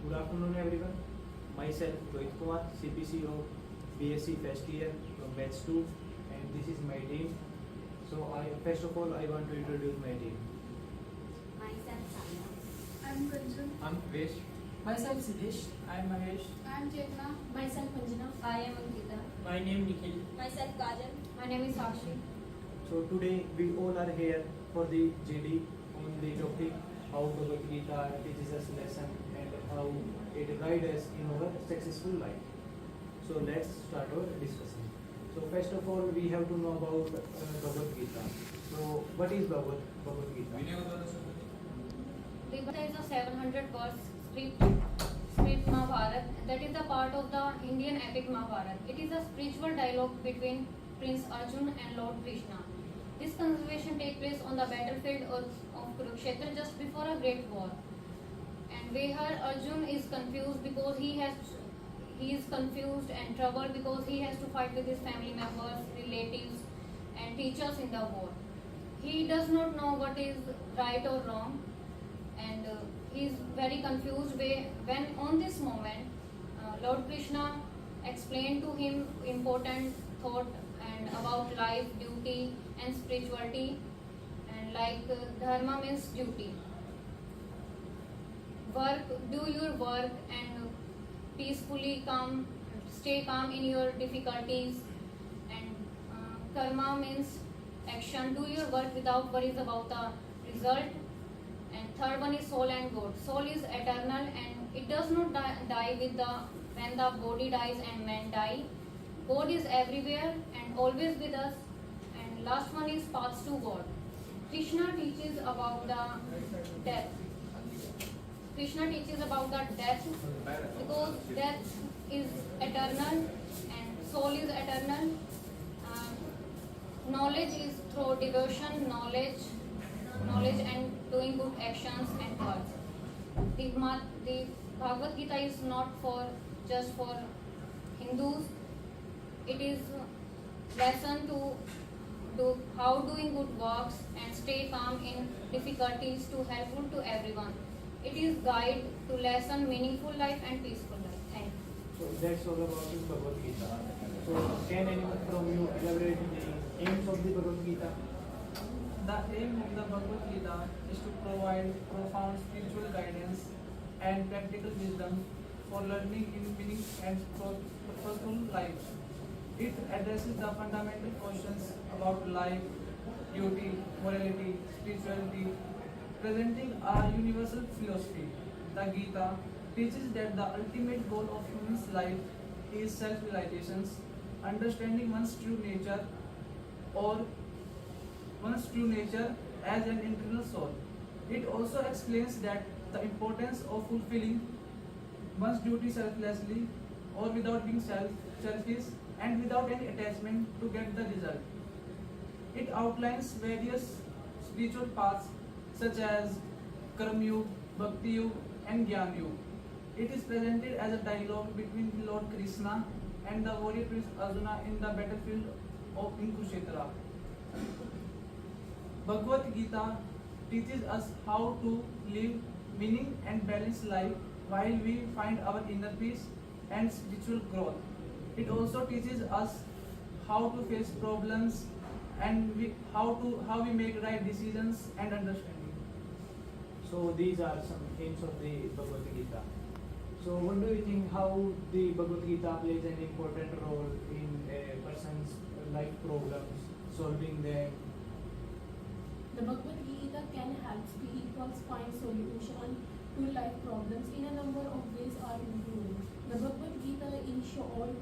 Good afternoon, everyone. Myself, Rohit Kumar, CPC of BSc first year from batch 2, and this is my team. So, first of all, I want to introduce my team. Myself, Sanya. I'm Kanchan. I'm Vesh. Myself Siddesh. I am Mahesh. I'm Chetna. Myself, Anjana. I am Ankita. My name Nikhil. Myself, Kajal. My name is Sakshi. So, today we all are here for the JD on the topic how Bhagavad Gita teaches us lesson and how it guides us in our successful life. So, let's start our discussion. So, first of all, we have to know about Bhagavad Gita. So, what is Bhagavad Gita? The Gita is a 700 verse script Mahabharat that is a part of the Indian epic Mahabharat. It is a spiritual dialogue between Prince Arjun and Lord Krishna. This conversation takes place on the battlefield of Kurukshetra just before a great war. And where Arjun is confused because he is confused and troubled because he has to fight with his family members, relatives, and teachers in the war. He does not know what is right or wrong, and he is very confused when on this moment Lord Krishna explained to him important thought and about life, duty, and spirituality, and like dharma means duty. Do your work and peacefully stay calm in your difficulties, and karma means action. Do your work without worries about the result. And third one is soul and God. Soul is eternal and it does not die when the body dies and man die. God is everywhere and always with us. And last one is paths to God. Krishna teaches about the death. Krishna teaches about the death because death is eternal and soul is eternal. Knowledge is through devotion, knowledge and doing good actions and words. The Bhagavad Gita is not just for Hindus. It is lesson to do how doing good works and stay calm in difficulties to helpful to everyone. It is guide to lesson meaningful life and peaceful life. Thank you. So, that's all about the Bhagavad Gita. So, can anyone from you elaborate the aims of the Bhagavad Gita? The aim of the Bhagavad Gita is to provide profound spiritual guidance and practical wisdom for learning in meaning and purposeful life. It addresses the fundamental questions about life, duty, morality, spirituality, presenting a universal philosophy. The Gita teaches that the ultimate goal of human's life is self-realization, understanding one's true nature as an internal soul. It also explains that the importance of fulfilling one's duty selflessly or without being selfish and without any attachment to get the result. It outlines various spiritual paths such as Karma Yuga, Bhakti Yuga, and Jnana Yuga. It is presented as a dialogue between the Lord Krishna and the warrior prince Arjuna in the battlefield of Kurukshetra. Bhagavad Gita teaches us how to live meaning and balanced life while we find our inner peace and spiritual growth. It also teaches us how to face problems and how we make right decisions and understanding. So, these are some aims of the Bhagavad Gita. So, what do you think how the Bhagavad Gita plays an important role in a person's life problems, solving them? The Bhagavad Gita can help people find solution to life problems in a number of ways are included. The Bhagavad Gita in short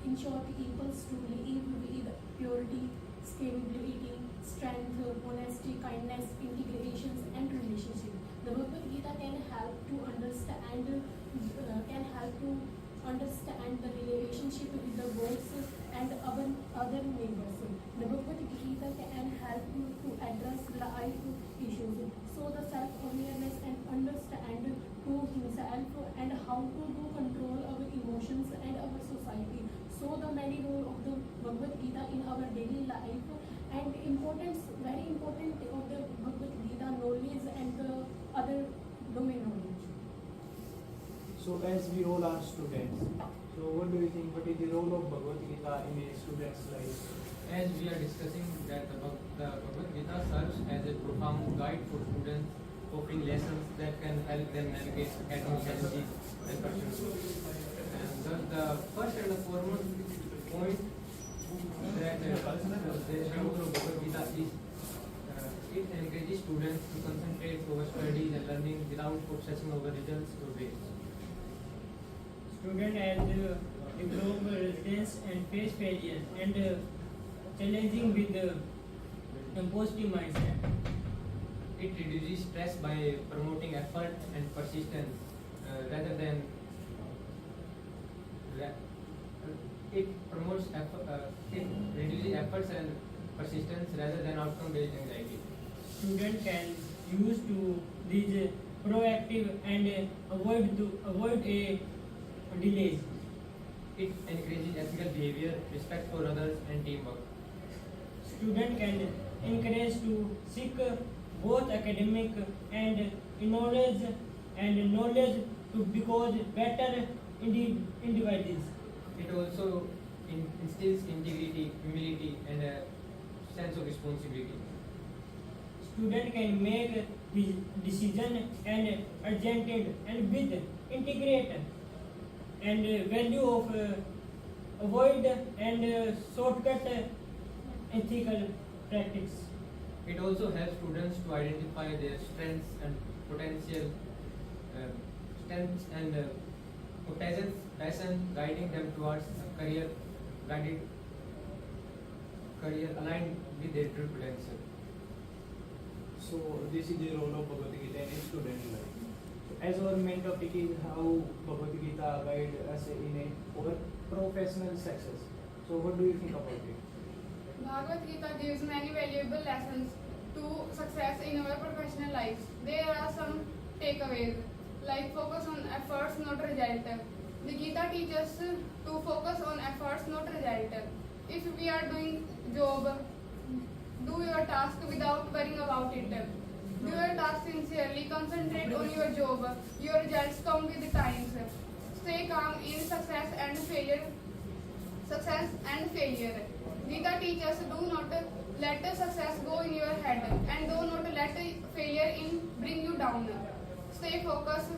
equals to live with purity, stability, strength, honesty, kindness, integrations, and relationship. The Bhagavad Gita can help to understand the relationship with the gods and other neighbors. The Bhagavad Gita can help you to address life issues. So the self-awareness and understand to himself and how to do control our emotions and our society. So the many role of the Bhagavad Gita in our daily life and very important of the Bhagavad Gita knowledge and the other domain knowledge. So as we all are students, so what do you think? What is the role of Bhagavad Gita in a student's life? As we are discussing that the Bhagavad Gita serves as a profound guide for students, offering lessons that can help them navigate academic challenges and personal growth. And the first and the foremost point that the role of Bhagavad Gita is it encourages students to concentrate over studies and learning without obsessing over results or grades. Student has developed resilience and face failure and challenging with a positive mindset. It reduces stress by promoting effort and persistence rather than it promotes it reduces efforts and persistence rather than outcome-based anxiety. Student can use to these proactive and avoid a delays. It encourages ethical behavior, respect for others, and teamwork. Student can encourage to seek both academic and knowledge to become better individuals. It also instills integrity, humility, and a sense of responsibility. Student can make decision and urgented and with integrate and value of avoid and shortcut ethical practice. It also helps students to identify their strengths and potential, strengths and passion, guiding them towards a career aligned with their true potential. So this is the role of Bhagavad Gita in a student life. So as our main topic is how Bhagavad Gita guide us in our professional success. So what do you think about it? Bhagavad Gita gives many valuable lessons to success in our professional lives. There are some takeaways like focus on efforts, not result. The Gita teaches to focus on efforts, not result. If we are doing job, do your task without worrying about it. Do your task sincerely, concentrate on your job. Your results come with the times. Stay calm in success and failure. Gita teaches do not let success go in your head and do not let failure bring you down. Stay focused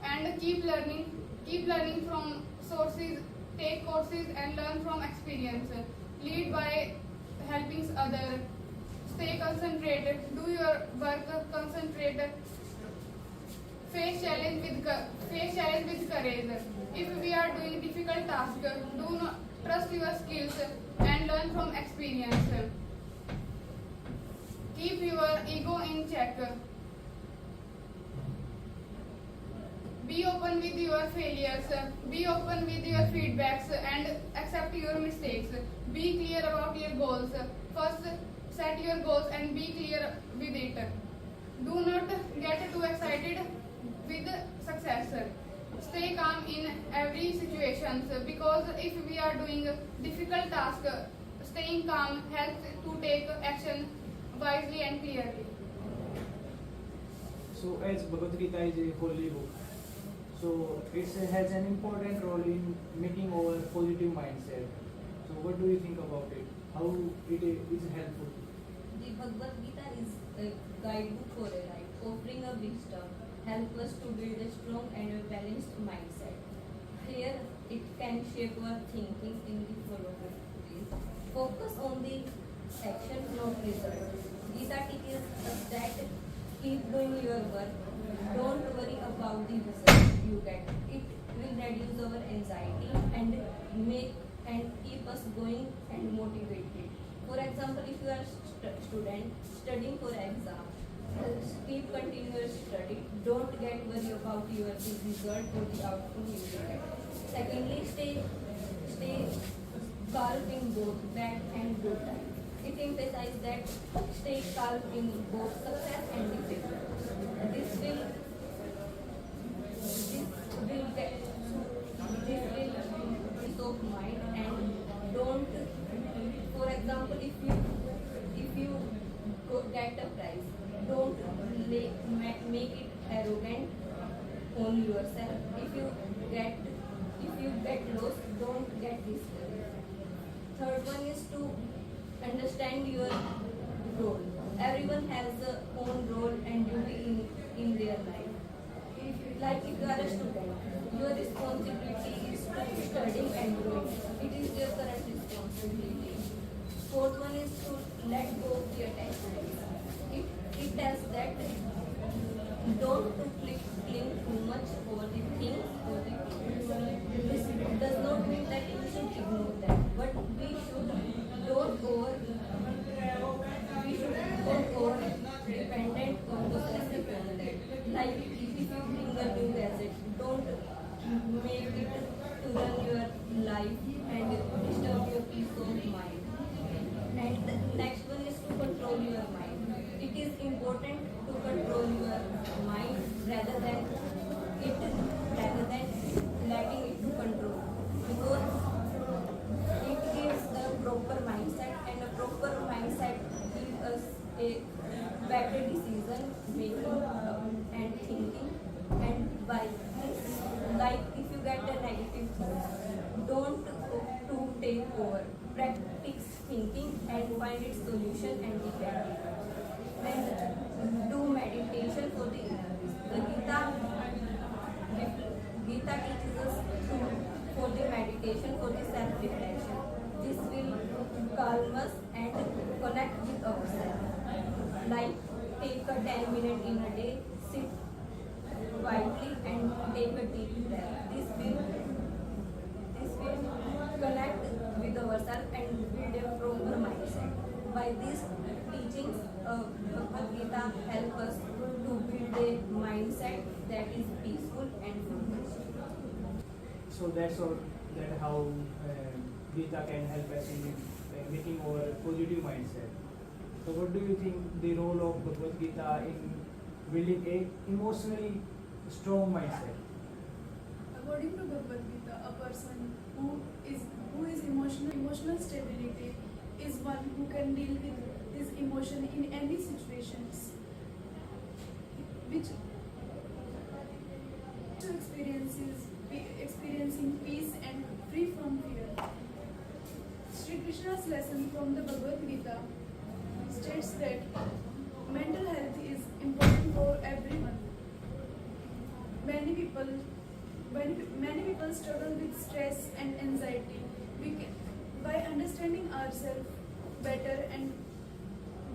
and keep learning from sources, take courses and learn from experience. Lead by helping others. Stay concentrated, do your work concentrated. Face challenge with courage. If we are doing difficult tasks, do not trust your skills and learn from experience. Keep your ego in check. Be open with your failures. Be open with your feedbacks and accept your mistakes. Be clear about your goals. First, set your goals and be clear with it. Do not get too excited with success. Stay calm in every situation because if we are doing difficult task, staying calm helps to take action wisely and clearly. So as Bhagavad Gita is a holy book, so it has an important role in making our positive mindset. So what do you think about it? How it is helpful? The Bhagavad Gita is a guidebook for a life, offering a wisdom, help us to build a strong and a balanced mindset. Here, it can shape our thinking in the following ways. Focus on the action, not result. Gita teaches us that keep doing your work. Don't worry about the result you get. It will reduce our anxiety and keep us going and motivated. For example, if you are student studying for exam, keep continuous study. Don't get worried about your result or the outcome you will get. Secondly, stay calm in both bad and good time. It emphasizes that stay calm in both success and failure. This will get peace of mind and don't. For example, if you get a prize, don't make it arrogant on yourself. yourself. If you get lost, don't get discouraged. Third one is to understand your role. Everyone has their own role and duty in their life. If you are a student, your responsibility is to study and growing. It is your current responsibility. Fourth one is to let go of the attachment. It tells that don't to cling too much over the things or the people. This does not mean that you should ignore them, but we should don't over dependent or possessive on them. Like if you bring a new gadget, don't make it to run your life and disturb your peace of mind. And the next one is to control your mind. It is important to control your mind rather than letting it to control, because it gives a proper mindset, and a proper mindset gives us a better decision making and thinking. And by this, like if you get a negative thought, don't to take over. Practice thinking and find its solution and defend it. And do meditation for the inner peace. The Gita teaches us for the meditation, for the self-reflection. This will calm us and connect with ourselves. Like take a 10 minutes in a day, sit quietly and take a deep breath. This will connect with ourselves and build a proper mindset. By these teachings, Bhagavad Gita help us to build a mindset that is peaceful and focused. So that's all, that how Gita can help us in making our positive mindset. So what do you think the role of Bhagavad Gita in building a emotionally strong mindset? According to Bhagavad Gita, a person who is emotional stability is one who can deal with his emotion in any situations, which experiencing peace and free from fear. Sri Krishna's lesson from the Bhagavad Gita states that mental health is important for everyone. Many people struggle with stress and anxiety. By understanding ourselves better and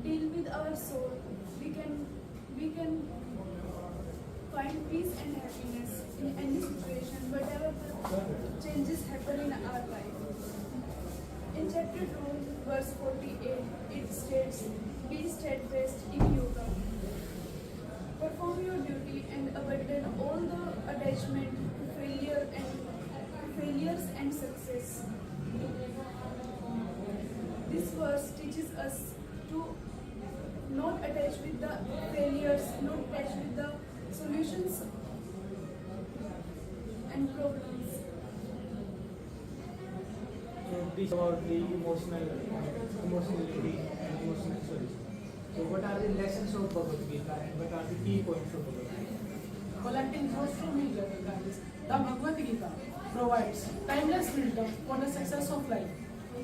deal with our soul, we can find peace and happiness in any situation, whatever the changes happen in our life. In chapter 2, verse 48, it states, "Be steadfast in yoga. Perform your duty and abandon all the attachment to failures and success." This verse teaches us to not attach with the failures, not attach with the solutions and problems. So this about the emotionality and emotional solution. So what are the lessons of Bhagavad Gita and what are the key points of Bhagavad Gita? Collecting thoughts from each other, guys. The Bhagavad Gita provides timeless wisdom for the success of life,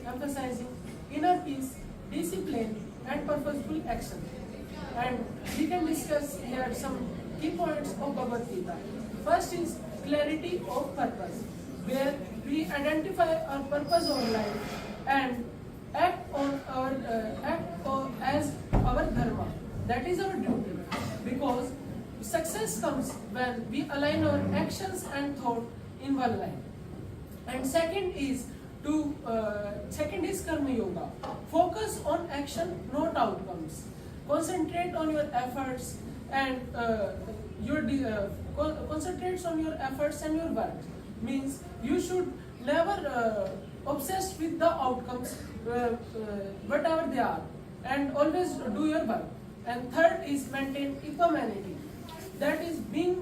emphasizing inner peace, discipline, and purposeful action. And we can discuss here some key points of Bhagavad Gita. First is clarity of purpose, where we identify our purpose of life and act as our dharma. That is our duty, because success comes when we align our actions and thought in one line. And second is Karma Yoga. Focus on action, not outcomes. Concentrate on your efforts and concentrates on your efforts and your work. Means you should never obsessed with the outcomes, whatever they are, and always do your work. And third is maintain equanimity. That is being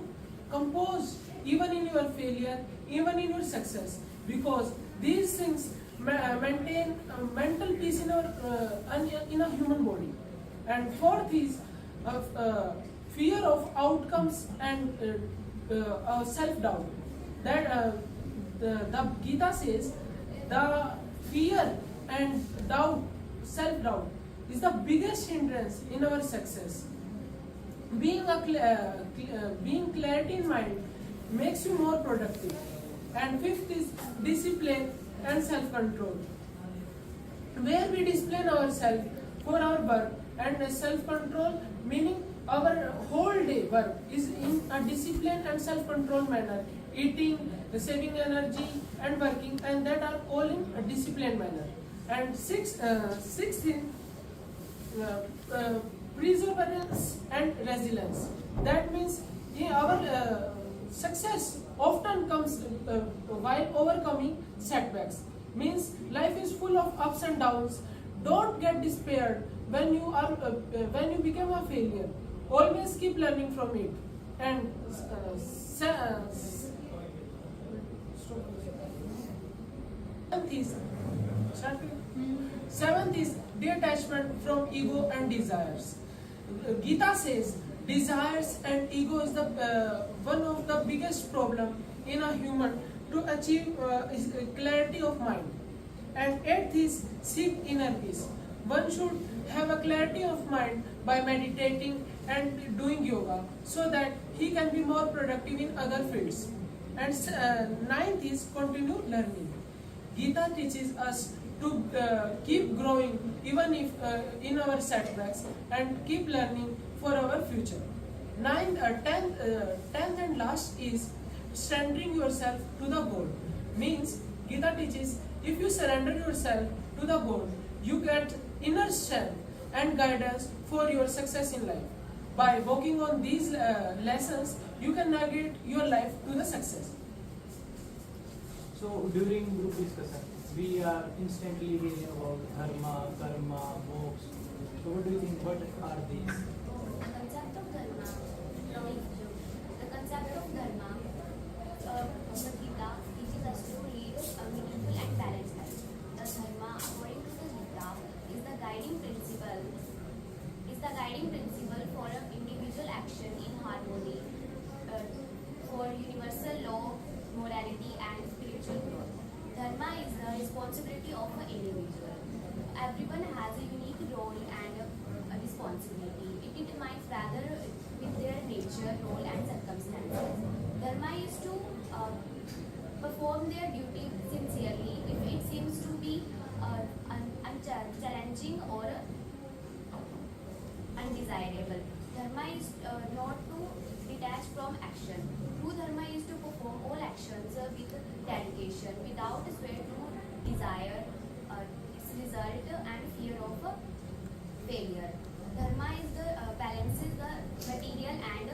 composed even in your failure, even in your success, because these things maintain mental peace in a human body. And fourth is fear of outcomes and self-doubt. That the Gita says the fear and doubt, self-doubt, is the biggest hindrance in our success. Being clarity in mind makes you more productive. And fifth is discipline and self-control, where we discipline ourselves for our work, and self-control meaning our whole day work is in a disciplined and self-controlled manner, eating, saving energy and working, and that are all in a disciplined manner. And sixth thing, perseverance and resilience. That means our success often comes while overcoming setbacks. Means life is full of ups and downs. Don't get despaired when you become a failure. Always keep learning from it. And seventh is detachment from ego and desires. Gita says desires and ego is the one of the biggest problem in a human to achieve clarity of mind. And eighth is seek inner peace. One should have a clarity of mind by meditating and doing yoga, so that he can be more productive in other fields. And ninth is continue learning. Gita teaches us to keep growing even if in our setbacks, and keep learning for our future. Tenth and last is surrendering yourself to the goal. Means Gita teaches if you surrender yourself to the goal, you get inner strength and guidance for your success in life. By working on these lessons, you can navigate your life to the success. So during group discussion, we are instantly hearing about dharma, karma, moksha. So what do you think? What are these? The concept of dharma, Bhagavad Gita teaches us to lead a meaningful and balanced life. The dharma, according to the Gita, is the guiding principle for an individual action in harmony, for universal law, morality, and spiritual growth. Dharma is the responsibility of an individual. Everyone has a unique role and a responsibility. It determines rather with their nature, role, and circumstances. Dharma is to perform their duty sincerely if it seems to be unchallenging or undesirable. Dharma is not to detach from action. True dharma is to perform all actions with dedication, without sweat to desire its result and fear of failure. Dharma is the balances the material and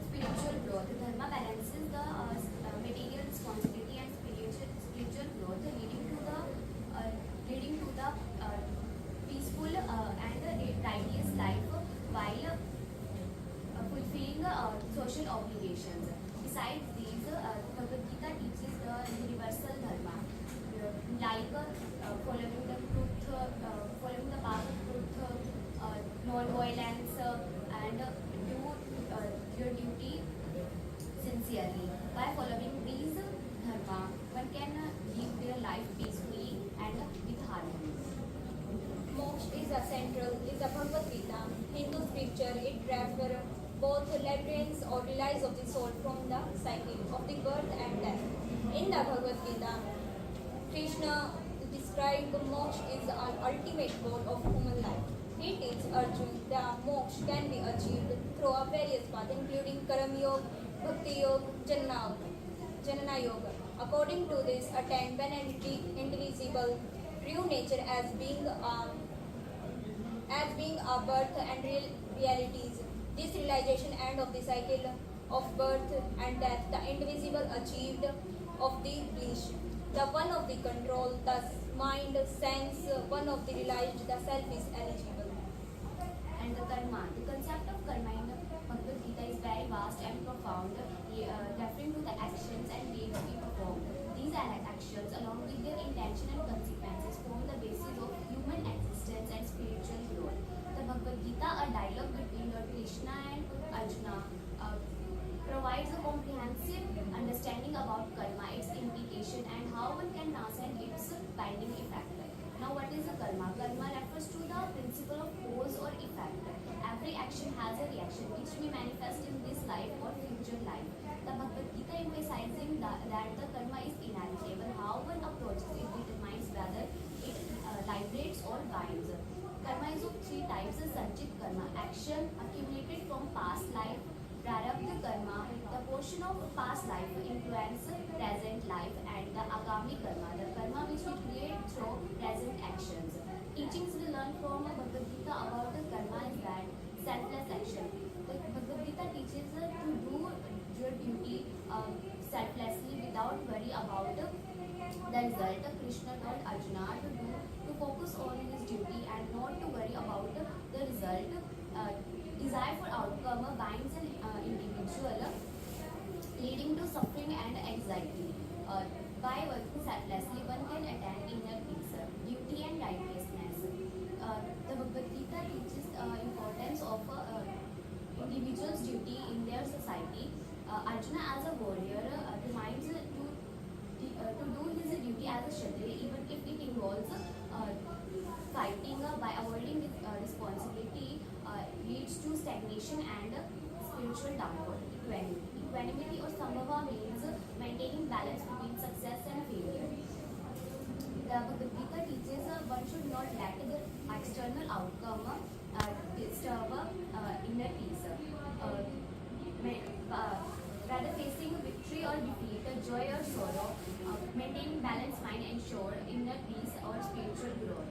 spiritual growth. Dharma balances the material responsibility and spiritual growth, leading to the peaceful and righteous life while fulfilling social obligations. Besides these, Bhagavad Gita teaches the universal dharma, like following the path of truth, non-violence, and do your duty sincerely. By following these dharma, one can live their life peacefully and with harmony. Moksha is central in the Bhagavad Gita. Hindu scripture, it refers both labyrinths or relies of the soul from the cycle of the birth and death. In the Bhagavad Gita, Krishna described moksha is an ultimate goal of human life. He teaches Arjuna that moksha can be achieved through a various paths, including Karma Yoga, Bhakti Yoga, Jnana Yoga. According to this, attain one indivisible true nature as being a birth and realities. This realization end of the cycle of birth and death, the indivisible achieved of the bliss, the one of the control, the mind, sense, one of the realized, the self is eligible. And the karma. The concept of karma in the Bhagavad Gita is very vast and profound, referring to the actions and deeds we perform. These actions, along with their intention and consequences, form the basis of human existence and spiritual growth. The Bhagavad Gita, a dialogue between Lord Krishna and Arjuna, provides a comprehensive understanding about karma, its implication, and how one can transcend its binding effect. Now, what is a karma? Karma refers to the principle of cause or effect. Every action has a reaction which may manifest in this life or future life. The Bhagavad Gita emphasizing that the karma is inevitable. How one approaches it determines whether it liberates or binds. Karma is of three types: sanchit karma, action accumulated from past life; prarabdha karma, the portion of past life influence present life; and the agami karma, the karma which we create through present actions. Teachings we learn from Bhagavad Gita about the karma is that selfless action. The Bhagavad Gita teaches to do your duty selflessly without worry about the result. Krishna told Arjuna to focus on his duty and not to worry about the result. Desire for outcome binds an individual, leading to suffering and anxiety. By working selflessly, one can attain inner peace, duty and righteousness. The Bhagavad Gita teaches importance of individual's duty in their society. Arjuna, as a warrior, reminds to do his duty as a Kshatriya, even if it involves fighting. By avoiding responsibility leads to stagnation and spiritual downward. Equanimity or sambhava means maintaining balance between success and failure. The Bhagavad Gita teaches one should not let the external outcome disturb inner peace. Rather, facing victory or defeat, joy or sorrow, maintaining balanced mind ensure inner peace or spiritual growth.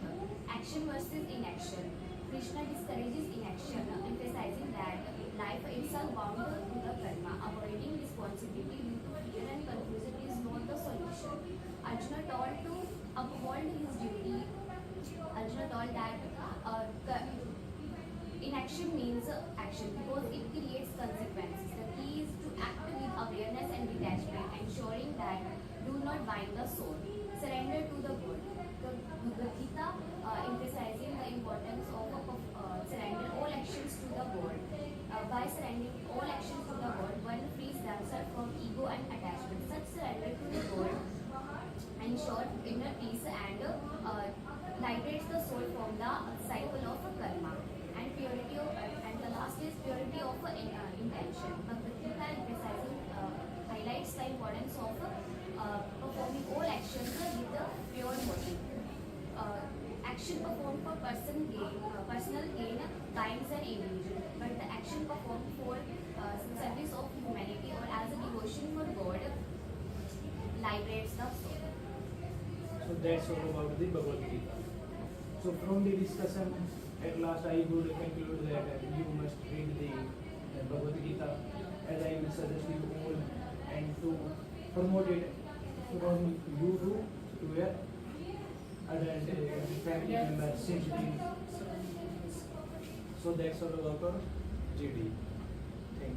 Action versus inaction. Krishna discourages inaction, emphasizing that life itself bound to the karma. Avoiding responsibility due to fear and confusion is not the solution. Arjuna told to uphold his duty. Arjuna told that inaction means action because it creates consequences. The key is to act with awareness and detachment, ensuring that do not bind the soul. Surrender to the good. The Bhagavad Gita emphasizing the importance of surrender all actions to the God. By surrendering all actions to the God, one frees themselves from ego and attachment. Such surrender to the God ensures inner peace and liberates the soul from the cycle of karma. And purity of, and the last is purity of intention. Bhagavad Gita emphasizing highlights the importance of performing all actions with a pure motive. Action performed for personal gain binds an individual, but the action performed for service of humanity or as a devotion for God liberates the soul. So that's all about the Bhagavad Gita. So from the discussion, at last I would conclude that you must read the Bhagavad Gita, as I will suggest you all, and to promote it from you to your adult family members, siblings. So that's all about GD. Thank you.